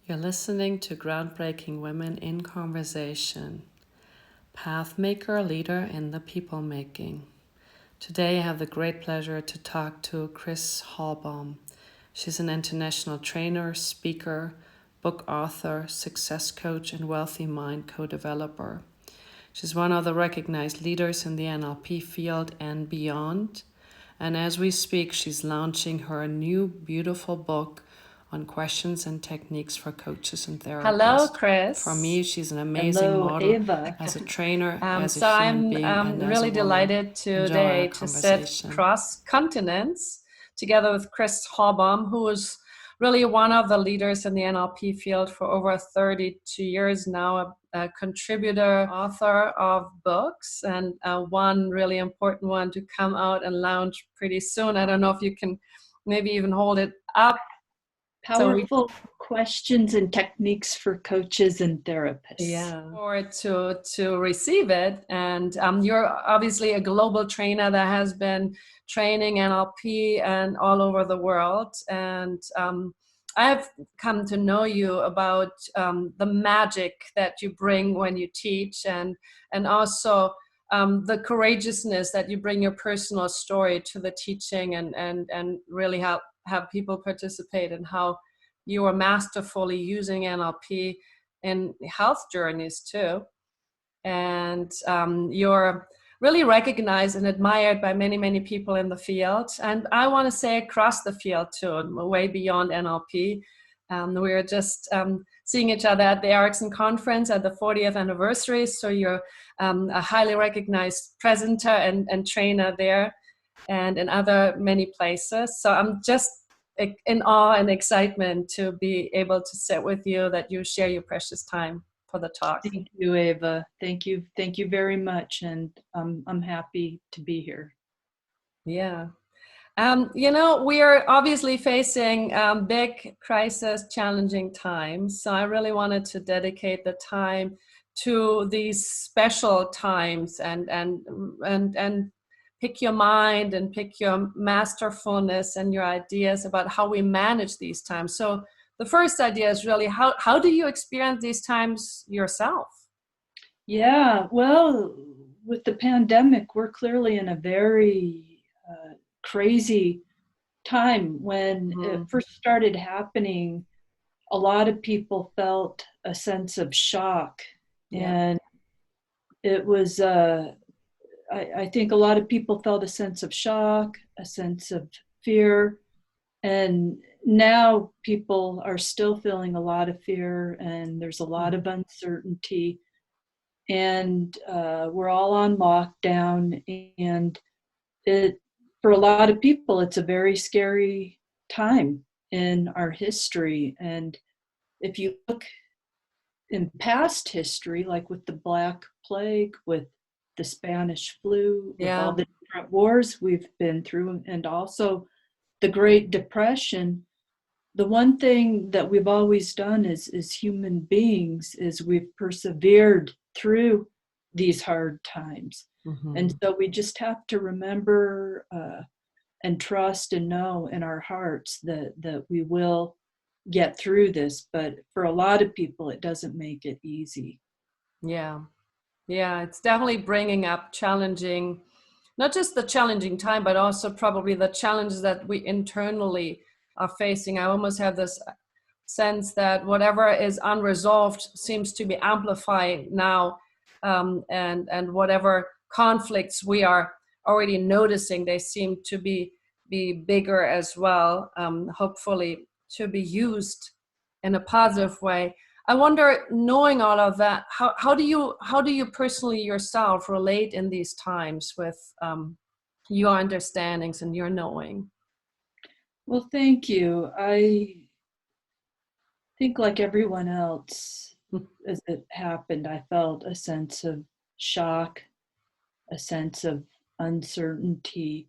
You're listening to Groundbreaking Women in Conversation, Pathmaker, Leader in the People Making. Today I have the great pleasure to talk to Kris Hallbom. She's an international trainer, speaker, book author, success coach, and WealthyMind co-developer. She's one of the recognized leaders in the NLP field and beyond. And as we speak, she's launching her new beautiful book on questions and techniques for coaches and therapists. Hello, Kris. For me, she's an amazing Hello, model Ava. as a trainer, as a So human being, and as really a woman. delighted Enjoy today our to sit conversation. cross continents together with Kris Hallbom, who is really one of the leaders in the NLP field for over 32 years now, a contributor, author of books, and one really important one to come out and launch pretty soon. I don't know if you can maybe even hold it up. Powerful questions and techniques for coaches and therapists. Yeah, forward to receive it. And you're obviously a global trainer that has been training NLP and all over the world. And I've come to know you about the magic that you bring when you teach, and also the courageousness that you bring your personal story to the teaching, and really have people participate in how you are masterfully using NLP in health journeys too. And you're really recognized and admired by many, many people in the field. And I want to say across the field too, way beyond NLP. We're just seeing each other at the Erickson conference at the 40th anniversary. So you're a highly recognized presenter and trainer there, and in other many places. So I'm just in awe and excitement to be able to sit with you, that you share your precious time for the talk. Thank you, Ava. Thank you very much, and I'm happy to be here. Yeah. We are obviously facing big crisis, challenging times. So I really wanted to dedicate the time to these special times and pick your mind and pick your masterfulness and your ideas about how we manage these times. So the first idea is really, how do you experience these times yourself? Yeah, well, with the pandemic, we're clearly in a very crazy time. When it first started happening, a lot of people felt a sense of shock. Yeah. And it was, I think a lot of people felt a sense of shock, a sense of fear. And now people are still feeling a lot of fear, and there's a lot of uncertainty. And we're all on lockdown, and for a lot of people, it's a very scary time in our history. And if you look in past history, like with the Black Plague, with the Spanish flu, with all the different wars we've been through, and also the Great Depression, the one thing that we've always done as human beings is we've persevered through these hard times. Mm-hmm. And so we just have to remember and trust and know in our hearts that we will get through this. But for a lot of people, it doesn't make it easy. Yeah, it's definitely bringing up challenging, not just the challenging time, but also probably the challenges that we internally are facing. I almost have this sense that whatever is unresolved seems to be amplified now, and whatever conflicts we are already noticing, they seem to be bigger as well, hopefully to be used in a positive way. I wonder, knowing all of that, how do you personally yourself relate in these times with your understandings and your knowing? Well, thank you. I think, like everyone else, as it happened, I felt a sense of shock, a sense of uncertainty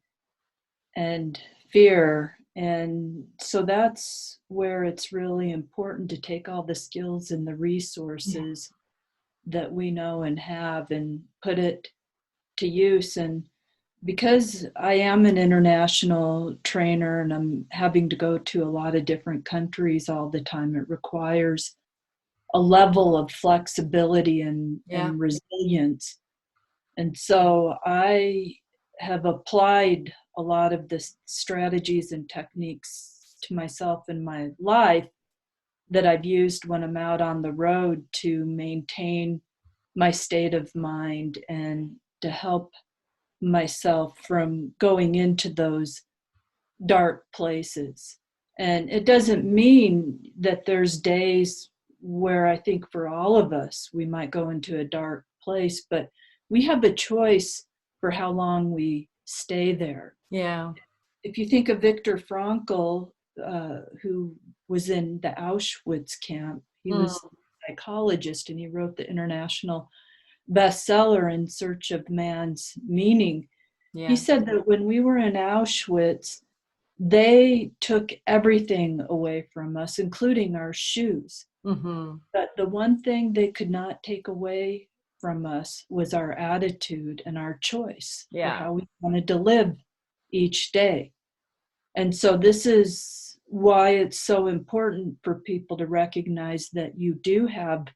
and fear. And so that's where it's really important to take all the skills and the resources that we know and have and put it to use. And because I am an international trainer and I'm having to go to a lot of different countries all the time, it requires a level of flexibility and resilience. And so I have applied a lot of the strategies and techniques to myself in my life that I've used when I'm out on the road to maintain my state of mind and to help myself from going into those dark places. And it doesn't mean that there's days where I think for all of us, we might go into a dark place, but we have a choice for how long we stay there. Yeah. If you think of Viktor Frankl, who was in the Auschwitz camp, he was a psychologist and he wrote the international bestseller In Search of Man's Meaning. Yeah. He said that when we were in Auschwitz, they took everything away from us, including our shoes. But the one thing they could not take away from us was our attitude and our choice for how we wanted to live each day. And so this is why it's so important for people to recognize that you do have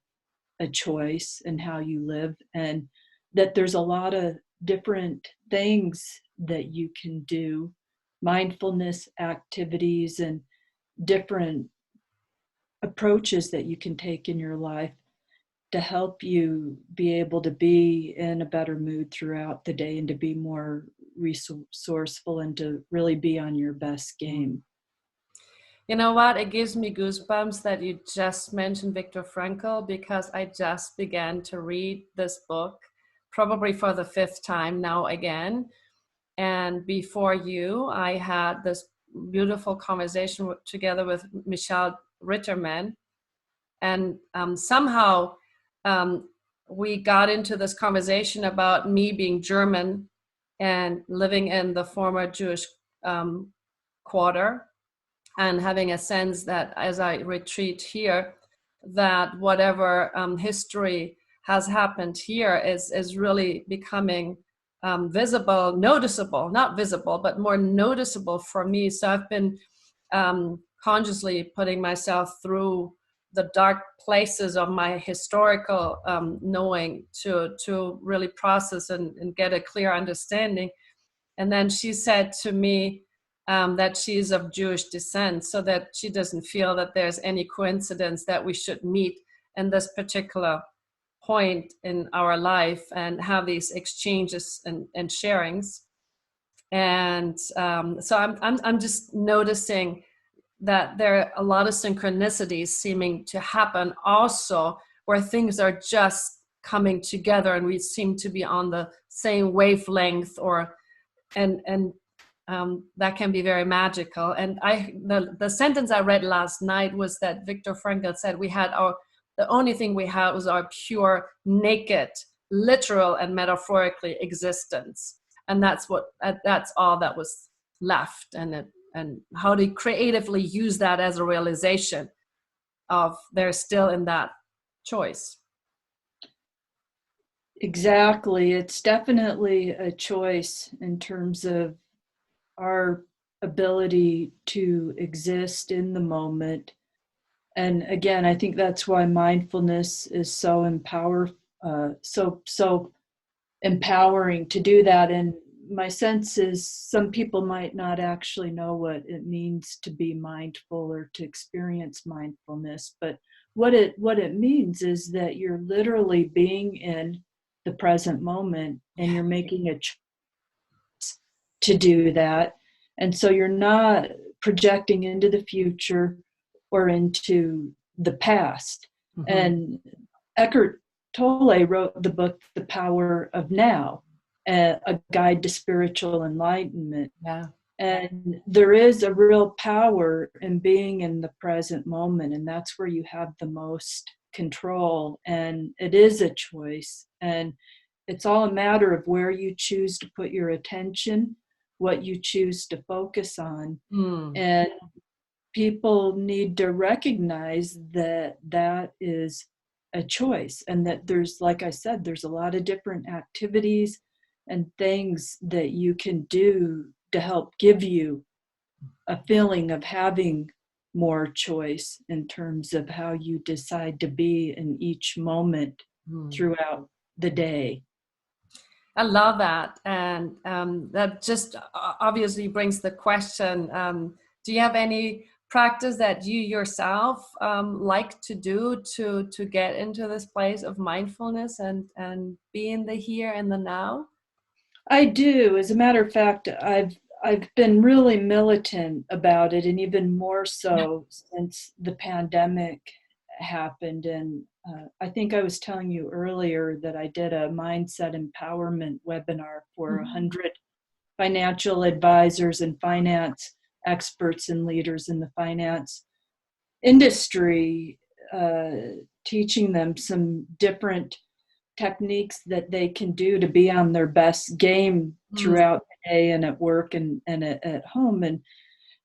a choice in how you live, and that there's a lot of different things that you can do, mindfulness activities and different approaches that you can take in your life to help you be able to be in a better mood throughout the day and to be more resourceful and to really be on your best game. You know what? It gives me goosebumps that you just mentioned Viktor Frankl, because I just began to read this book, probably for the 5th time now again. And before you, I had this beautiful conversation together with Michelle Ritterman. And somehow we got into this conversation about me being German and living in the former Jewish quarter, and having a sense that as I retreat here, that whatever history has happened here is really becoming visible, noticeable, not visible, but more noticeable for me. So I've been consciously putting myself through the dark places of my historical knowing to really process and get a clear understanding. And then she said to me, that she's of Jewish descent, so that she doesn't feel that there's any coincidence that we should meet in this particular point in our life and have these exchanges and sharings. And so I'm just noticing that there are a lot of synchronicities seeming to happen also, where things are just coming together and we seem to be on the same wavelength, and that can be very magical. And the sentence I read last night was that Viktor Frankl said the only thing we had was our pure, naked, literal and metaphorically existence. And that's all that was left. And how to creatively use that as a realization of they're still in that choice. Exactly. It's definitely a choice in terms of our ability to exist in the moment. And again, I think that's why mindfulness is so empowering to do that. And my sense is some people might not actually know what it means to be mindful or to experience mindfulness, but what it means is that you're literally being in the present moment and you're making a choice to do that. And so you're not projecting into the future or into the past. And Eckhart Tolle wrote the book, The Power of Now, a guide to spiritual enlightenment. Yeah. And there is a real power in being in the present moment, and that's where you have the most control. And it is a choice. And it's all a matter of where you choose to put your attention, what you choose to focus on. And people need to recognize that that is a choice, and that there's, like I said, there's a lot of different activities and things that you can do to help give you a feeling of having more choice in terms of how you decide to be in each moment throughout the day. I love that. And that just obviously brings the question, do you have any practice that you yourself like to do to get into this place of mindfulness and be in the here and the now? I do. As a matter of fact, I've been really militant about it, and even more so since the pandemic happened. And I think I was telling you earlier that I did a mindset empowerment webinar for 100 financial advisors and finance experts and leaders in the finance industry, teaching them some different techniques that they can do to be on their best game throughout the day and at work and at home. And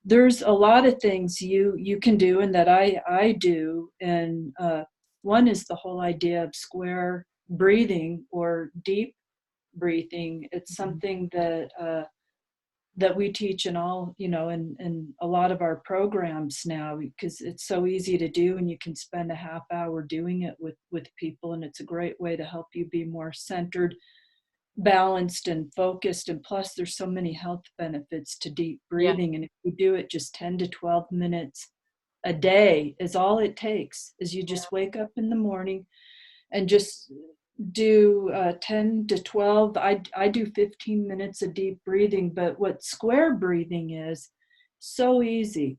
there's a lot of things you can do and that I do. And one is the whole idea of square breathing or deep breathing. It's something that we teach in all, in a lot of our programs now, because it's so easy to do, and you can spend a half hour doing it with people, and it's a great way to help you be more centered, balanced, and focused. And plus there's so many health benefits to deep breathing. And if you do it just 10 to 12 minutes a day is all it takes, is you just wake up in the morning and just do 10 to 12. I do 15 minutes of deep breathing. But what square breathing is, so easy.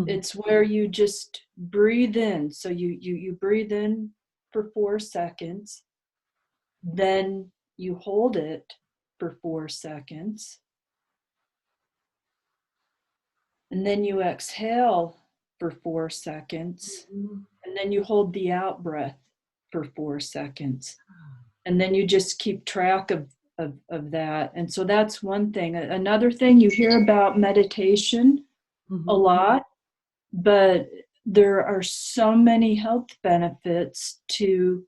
It's where you just breathe in. So you breathe in for 4 seconds, then you hold it for 4 seconds, and then you exhale for 4 seconds, and then you hold the out breath for 4 seconds. And then you just keep track of that. And so that's one thing. Another thing, you hear about meditation a lot, but there are so many health benefits to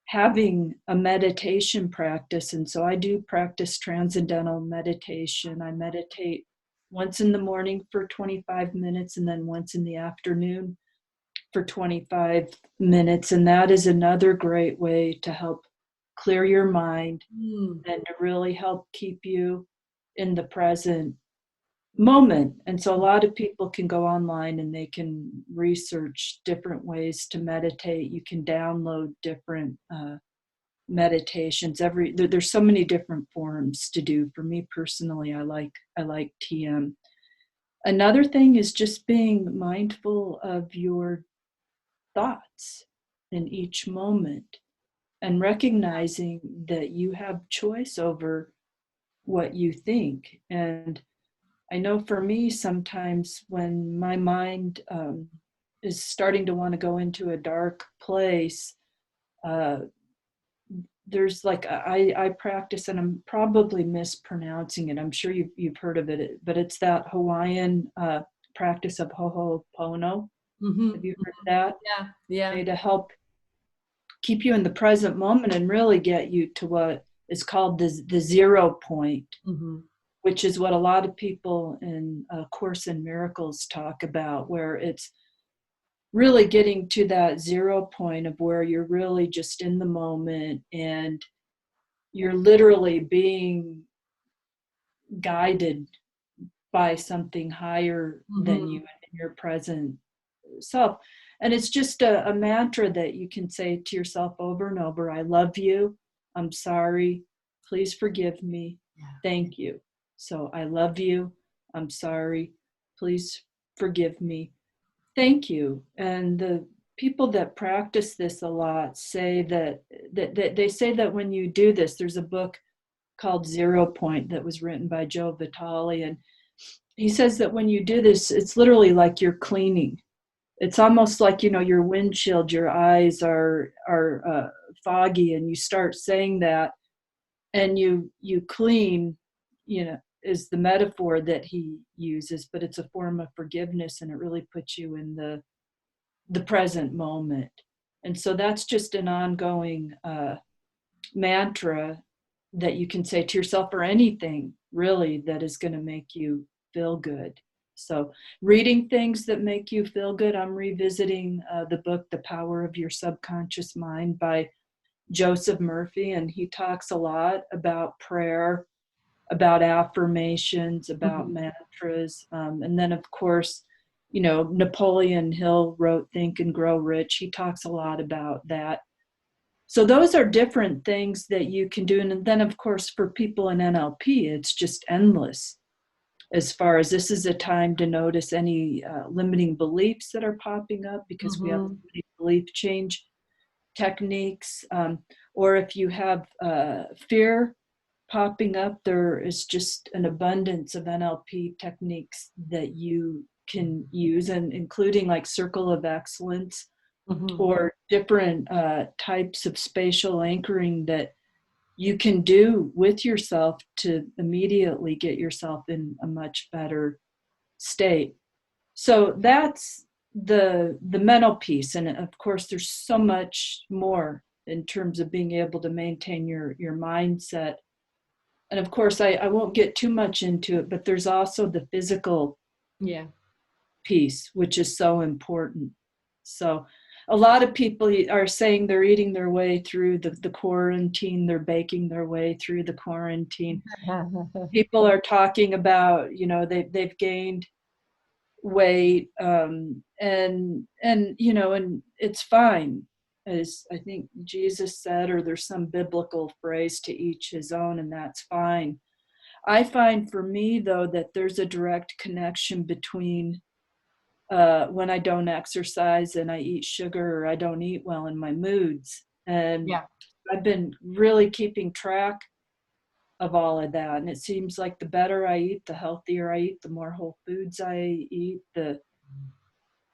having a meditation practice. And so I do practice transcendental meditation. I meditate once in the morning for 25 minutes and then once in the afternoon for 25 minutes. And that is another great way to help clear your mind and to really help keep you in the present moment. And so a lot of people can go online and they can research different ways to meditate. You can download different meditations. There's so many different forms to do. For me personally, I like TM. Another thing is just being mindful of your thoughts in each moment, and recognizing that you have choice over what you think. And I know for me, sometimes when my mind is starting to want to go into a dark place, there's like, I practice, and I'm probably mispronouncing it. I'm sure you've heard of it, but it's that Hawaiian practice of Ho'oponopono. Have you heard of that? Yeah. To help keep you in the present moment and really get you to what is called the 0 point, which is what a lot of people in Course in Miracles talk about, where it's really getting to that 0 point of where you're really just in the moment and you're literally being guided by something higher than you in your present self. And it's just a mantra that you can say to yourself over and over. I love you. I'm sorry. Please forgive me. Thank you. So I love you. I'm sorry. Please forgive me. Thank you. And the people that practice this a lot say that they say that when you do this, there's a book called 0 Point that was written by Joe Vitale. And he says that when you do this, it's literally like you're cleaning. It's almost like, your windshield, your eyes are foggy, and you start saying that, and you clean, is the metaphor that he uses, but it's a form of forgiveness, and it really puts you in the present moment. And so that's just an ongoing mantra that you can say to yourself, or anything really that is going to make you feel good. So reading things that make you feel good. I'm revisiting the book, The Power of Your Subconscious Mind by Joseph Murphy, and he talks a lot about prayer, about affirmations, about mantras. And then, of course, Napoleon Hill wrote Think and Grow Rich. He talks a lot about that. So those are different things that you can do. And then, of course, for people in NLP, it's just endless. As far as this is a time to notice any limiting beliefs that are popping up, because we have limiting belief change techniques. Or if you have fear popping up, there is just an abundance of NLP techniques that you can use, and including like Circle of Excellence, or different types of spatial anchoring that you can do with yourself to immediately get yourself in a much better state. So that's the mental piece. And of course, there's so much more in terms of being able to maintain your mindset. And of course, I won't get too much into it, but there's also the physical piece, which is so important. So a lot of people are saying they're eating their way through the quarantine, they're baking their way through the quarantine. People are talking about, they've gained weight, and it's fine, as I think Jesus said, or there's some biblical phrase, to each his own, and that's fine. I find for me, though, that there's a direct connection between when I don't exercise and I eat sugar, or I don't eat well, in my moods. And I've been really keeping track of all of that. And it seems like the better I eat, the healthier I eat, the more whole foods I eat, the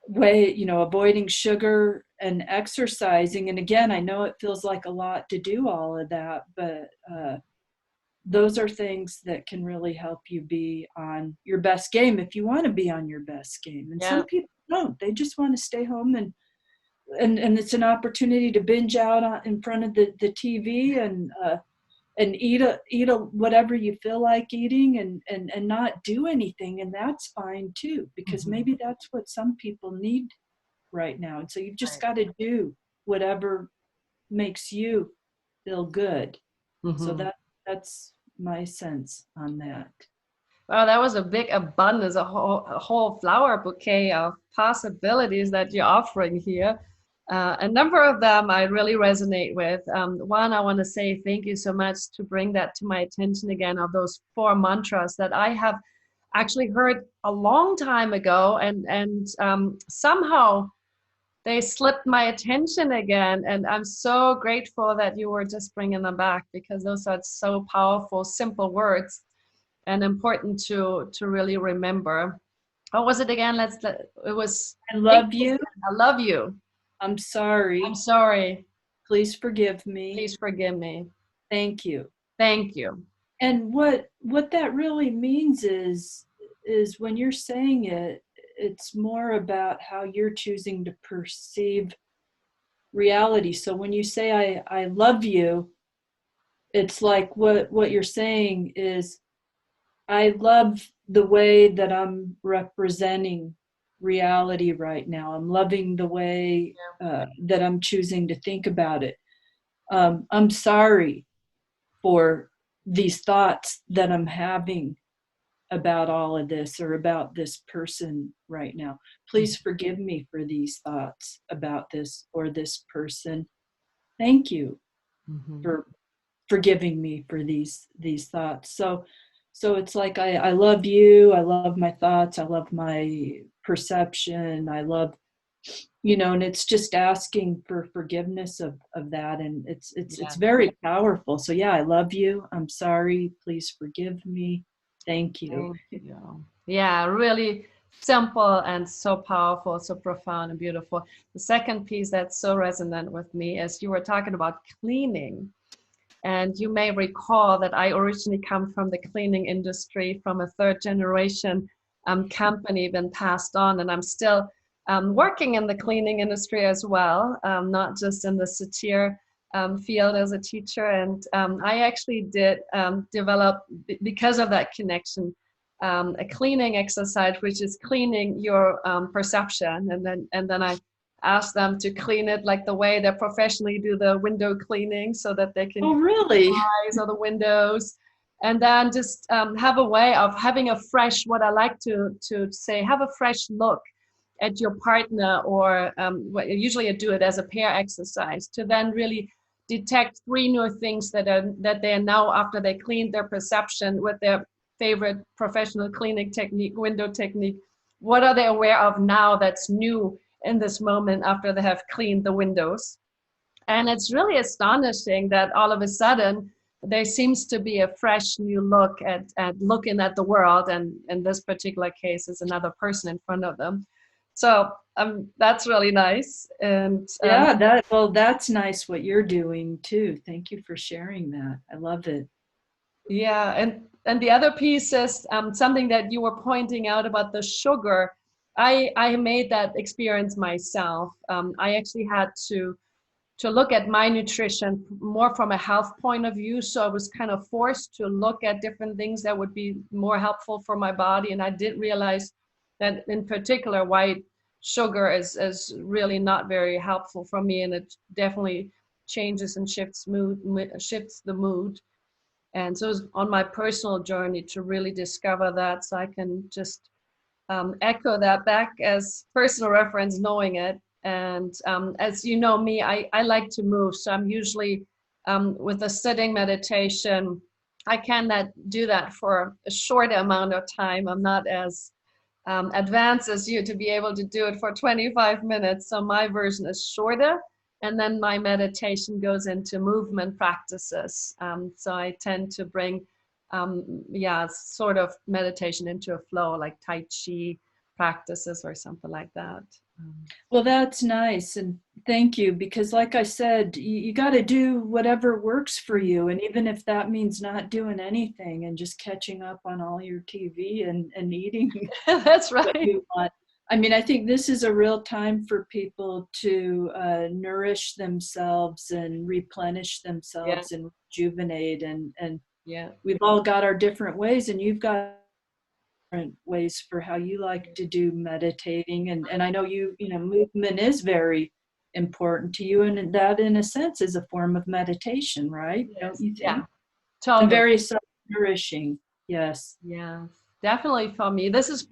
way, avoiding sugar and exercising. And again, I know it feels like a lot to do all of that, but those are things that can really help you be on your best game if you want to be on your best game. And some people don't. They just want to stay home, and it's an opportunity to binge out in front of the TV and eat a whatever you feel like eating, and not do anything. And that's fine too, because maybe that's what some people need right now. And so you've just got to do whatever makes you feel good. So that's my sense on that. Wow, that was a big abundance, a whole flower bouquet of possibilities that you're offering here. A number of them I really resonate with. One, I want to say thank you so much to bring that to my attention again, of those 4 mantras that I have actually heard a long time ago, and somehow they slipped my attention again. And I'm so grateful that you were just bringing them back, because those are so powerful, simple words, and important to really remember. What was it again? It was, I love you. I love you. I'm sorry. I'm sorry. Please forgive me. Please forgive me. Thank you. Thank you. And what that really means is when you're saying it, it's more about how you're choosing to perceive reality. So when you say I love you, it's like what you're saying is, I love the way that I'm representing reality right now. I'm loving the way that I'm choosing to think about it. I'm sorry for these thoughts that I'm having about all of this, or about this person right now. Please forgive me for these thoughts about this or this person. Thank you for forgiving me for these thoughts. So it's like, I love you, I love my thoughts, I love my perception, I love, and it's just asking for forgiveness of that. And it's very powerful. So I love you, I'm sorry, please forgive me, thank you. Thank you. Yeah, really simple and so powerful, so profound and beautiful. The second piece that's so resonant with me is you were talking about cleaning. And you may recall that I originally come from the cleaning industry, from a 3rd generation company, been passed on. And I'm still working in the cleaning industry as well, not just in the satir field as a teacher, and I actually did develop, because of that connection, a cleaning exercise, which is cleaning your perception, and then I asked them to clean it like the way they professionally do the window cleaning, so that they can Oh, really? eyes or the windows, and then just have a way of having a fresh, what I like to say, have a fresh look at your partner, or usually I do it as a pair exercise, to then really detect 3 new things that they are now, after they cleaned their perception with their favorite professional cleaning technique, window technique, what are they aware of now that's new in this moment after they have cleaned the windows. And it's really astonishing that all of a sudden there seems to be a fresh new look at looking at the world, and in this particular case is another person in front of them. So that's really nice. And yeah, that's nice what you're doing too. Thank you for sharing that. I love it. Yeah, and the other piece is something that you were pointing out about the sugar. I made that experience myself. I actually had to look at my nutrition more from a health point of view. So I was kind of forced to look at different things that would be more helpful for my body. And I did realize that in particular, white sugar is really not very helpful for me. And it definitely changes and shifts the mood. And so it was on my personal journey to really discover that, so I can just echo that back as personal reference, knowing it. And as you know me, I like to move. So I'm usually with a sitting meditation, I cannot do that for a short amount of time. I'm not as advanced as you to be able to do it for 25 minutes. So my version is shorter. And then my meditation goes into movement practices. So I tend to bring sort of meditation into a flow, like Tai Chi practices or something like that. Well, that's nice. And thank you, because like I said, you got to do whatever works for you. And even if that means not doing anything and just catching up on all your TV and eating That's what right. you want. I mean, I think this is a real time for people to nourish themselves and replenish themselves and rejuvenate. And Yeah. we've all got our different ways, and you've got different ways for how you like to do meditating. And I know you know, movement is very important to you, and that in a sense is a form of meditation, right? Yes. Don't you think? Yeah, totally. And very self-nourishing. Yes. Yeah, definitely for me. There's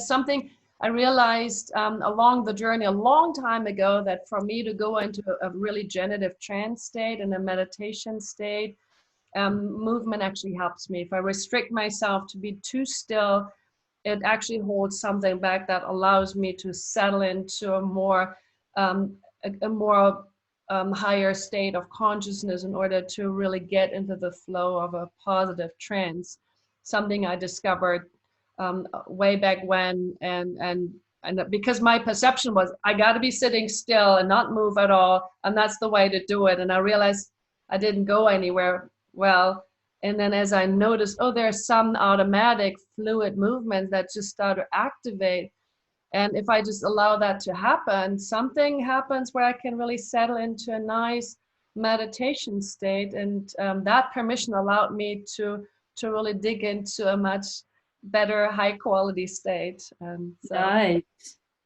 something I realized along the journey a long time ago, that for me to go into a really generative trance state and a meditation state, movement actually helps me. If I restrict myself to be too still, it actually holds something back that allows me to settle into a more higher state of consciousness in order to really get into the flow of a positive trance. Something I discovered way back when, and because my perception was I got to be sitting still and not move at all, and that's the way to do it. And I realized I didn't go anywhere well. And then as I noticed, oh, there's some automatic fluid movements that just start to activate. And if I just allow that to happen, something happens where I can really settle into a nice meditation state. And that permission allowed me to really dig into a much better, high quality state.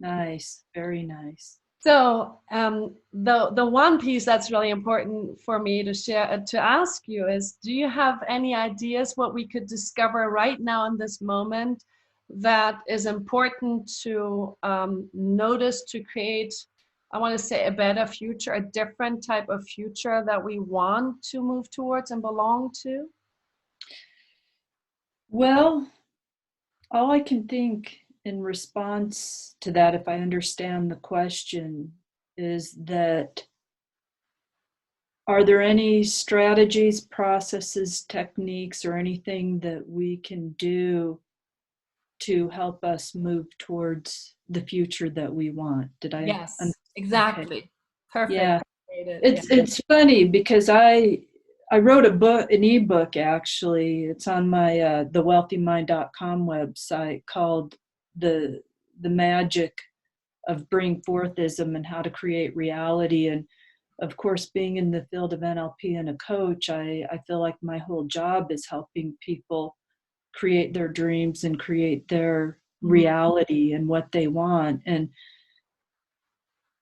Nice, very nice. So the one piece that's really important for me to share, to ask you is, do you have any ideas what we could discover right now in this moment that is important to notice, to create, I want to say, a better future, a different type of future that we want to move towards and belong to? Well, all I can think in response to that, if I understand the question, is that are there any strategies, processes, techniques, or anything that we can do to help us move towards the future that we want? Did I? Yes, exactly. Okay. Perfect. Yeah. It's funny because I wrote an ebook, actually. It's on my the WealthyMind.com website, called the Magic of Bring Forthism and How to Create Reality. And of course, being in the field of NLP and a coach, I feel like my whole job is helping people create their dreams and create their reality and what they want. And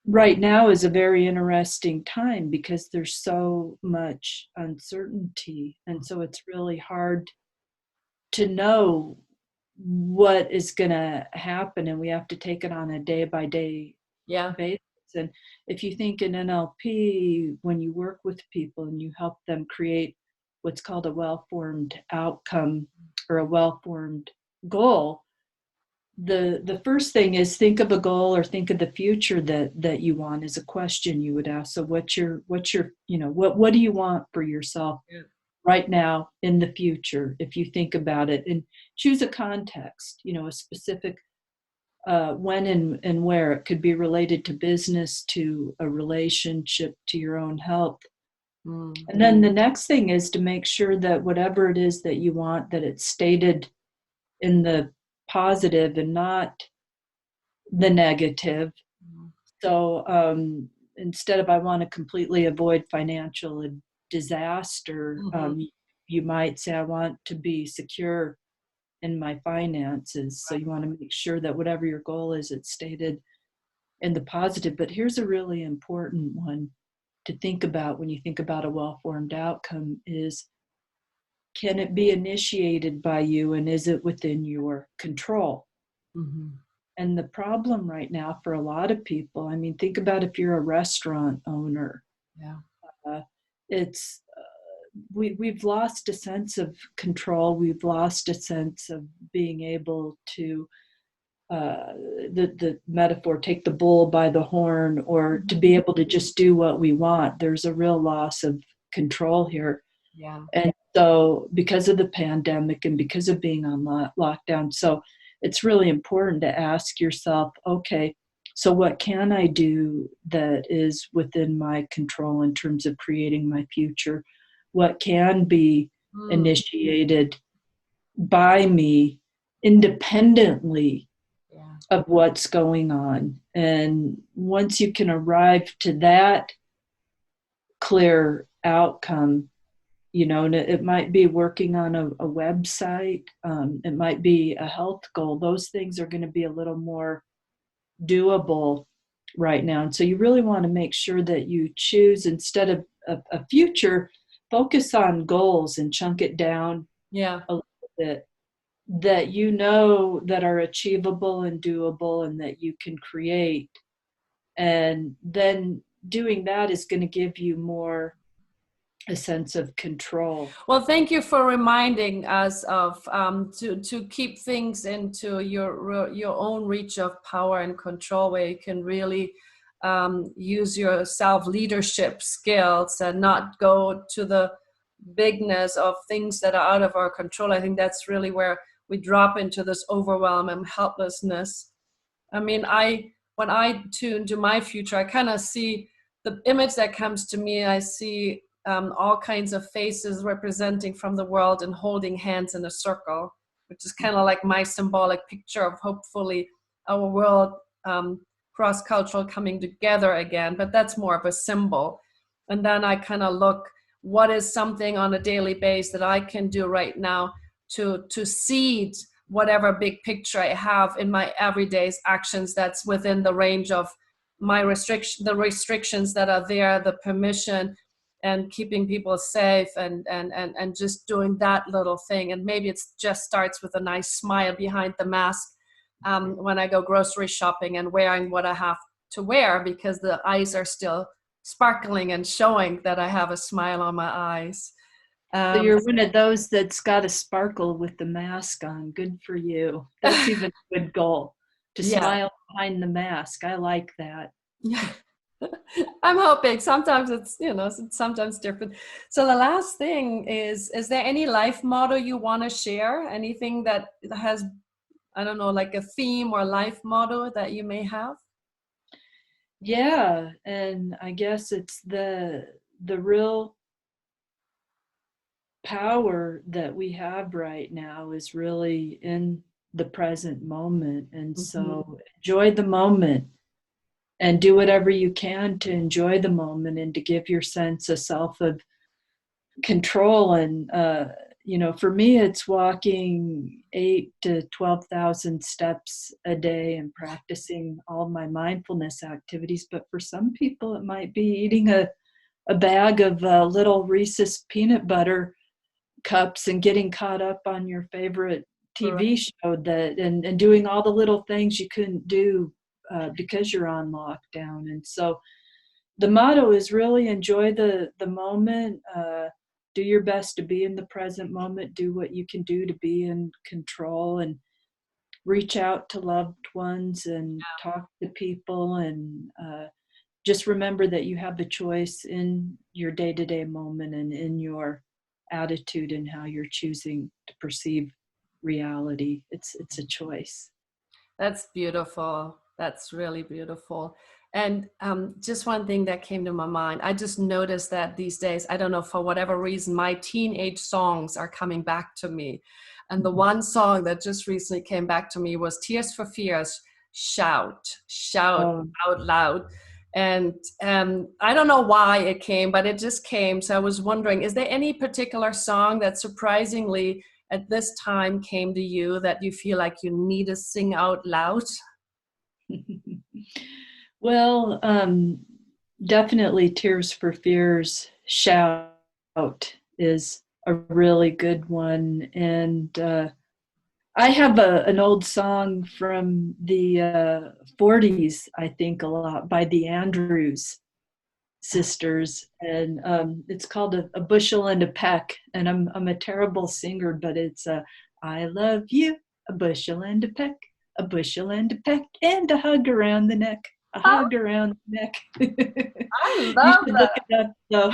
right now is a very interesting time because there's so much uncertainty. And so it's really hard to know what is going to happen. And we have to take it on a day by day basis. And if you think in NLP, when you work with people and you help them create what's called a well-formed outcome or a well-formed goal, the first thing is think of a goal or think of the future that you want is a question you would ask. So what's your what do you want for yourself right now in the future, if you think about it, and choose a context, a specific when and where. It could be related to business, to a relationship, to your own health. And then the next thing is to make sure that whatever it is that you want, that it's stated in the positive and not the negative. So instead of I want to completely avoid financial disaster, you might say I want to be secure in my finances. So you want to make sure that whatever your goal is, it's stated in the positive. But here's a really important one to think about when you think about a well-formed outcome is, can it be initiated by you and is it within your control? And the problem right now for a lot of people, I mean, think about if you're a restaurant owner. It's we've lost a sense of control. We've lost a sense of being able to, the metaphor, take the bull by the horn, or to be able to just do what we want. There's a real loss of control here. And so because of the pandemic and because of being on lockdown, so it's really important to ask yourself, okay, so what can I do that is within my control in terms of creating my future? What can be initiated by me independently of what's going on? And once you can arrive to that clear outcome, and it might be working on a website, it might be a health goal. Those things are going to be a little more doable right now. And so you really want to make sure that you choose, instead of a future, focus on goals and chunk it down a little bit that that are achievable and doable and that you can create. And then doing that is going to give you more a sense of control. Well, thank you for reminding us of to keep things into your own reach of power and control, where you can really use your self-leadership skills and not go to the bigness of things that are out of our control. I think that's really where we drop into this overwhelm and helplessness. I mean, when I tune to my future, I kind of see the image that comes to me. I see all kinds of faces representing from the world and holding hands in a circle, which is kind of like my symbolic picture of hopefully our world cross-cultural coming together again. But that's more of a symbol. And then I kind of look, what is something on a daily basis that I can do right now to seed whatever big picture I have in my everyday actions that's within the range of my the restrictions that are there, the permission, and keeping people safe, and just doing that little thing. And maybe it just starts with a nice smile behind the mask when I go grocery shopping and wearing what I have to wear, because the eyes are still sparkling and showing that I have a smile on my eyes. So you're one of those that's got a sparkle with the mask on. Good for you. That's even a good goal, to smile behind the mask. I like that. Yeah. I'm hoping. Sometimes it's, sometimes different. So the last thing is there any life motto you want to share? Anything that has, I don't know, like a theme or life motto that you may have? Yeah. And I guess it's the real power that we have right now is really in the present moment. And so enjoy the moment and do whatever you can to enjoy the moment and to give your sense of self of control. And for me, it's walking 8 to 12,000 steps a day and practicing all my mindfulness activities. But for some people, it might be eating a bag of little Reese's peanut butter cups and getting caught up on your favorite TV show and doing all the little things you couldn't do because you're on lockdown. And so the motto is really enjoy the moment, do your best to be in the present moment, do what you can do to be in control, and reach out to loved ones and talk to people, and just remember that you have the choice in your day-to-day moment and in your attitude and how you're choosing to perceive reality. It's a choice. That's beautiful. That's really beautiful. And just one thing that came to my mind, I just noticed that these days, I don't know, for whatever reason, my teenage songs are coming back to me. And the one song that just recently came back to me was Tears for Fears, Shout Out Loud. And I don't know why it came, but it just came. So I was wondering, is there any particular song that surprisingly at this time came to you that you feel like you need to sing out loud? Well, definitely Tears for Fears, Shout is a really good one. And I have an old song from the 40s, I think, a lot, by the Andrews sisters, and it's called a bushel and a peck. And I'm a terrible singer, but it's I love you, a bushel and a peck, a bushel and a peck, and a hug around the neck, a hug around the neck. I You love should that. look it up. So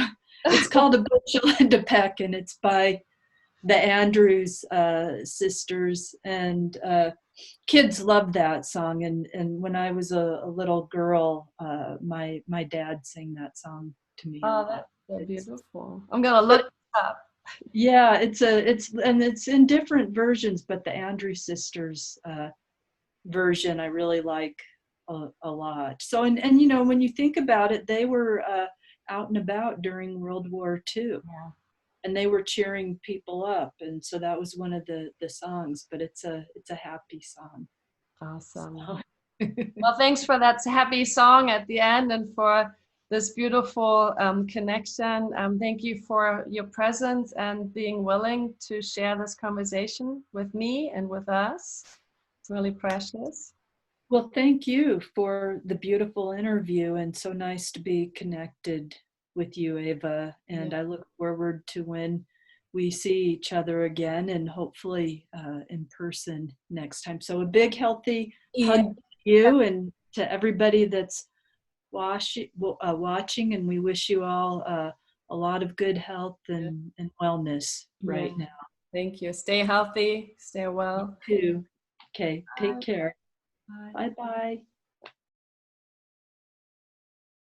it's called a bushel and a peck, and it's by the Andrews sisters, and kids love that song. And when I was a little girl, my dad sang that song to me a lot. That's so beautiful. I'm gonna look it up. Yeah, it's in different versions, but the Andrews sisters version I really like a lot. So and when you think about it, they were out and about during World War II. Yeah. And they were cheering people up, and so that was one of the songs. But it's a happy song. Awesome. So. Well, thanks for that happy song at the end and for this beautiful connection. Thank you for your presence and being willing to share this conversation with me and with us. It's really precious. Well, thank you for the beautiful interview, and so nice to be connected with you, Ava. And I look forward to when we see each other again, and hopefully in person next time. So a big healthy hug to you and to everybody that's watching, and we wish you all a lot of good health and wellness right now. Thank you. Stay healthy. Stay well. You too. Okay. Take care. Bye. Bye-bye.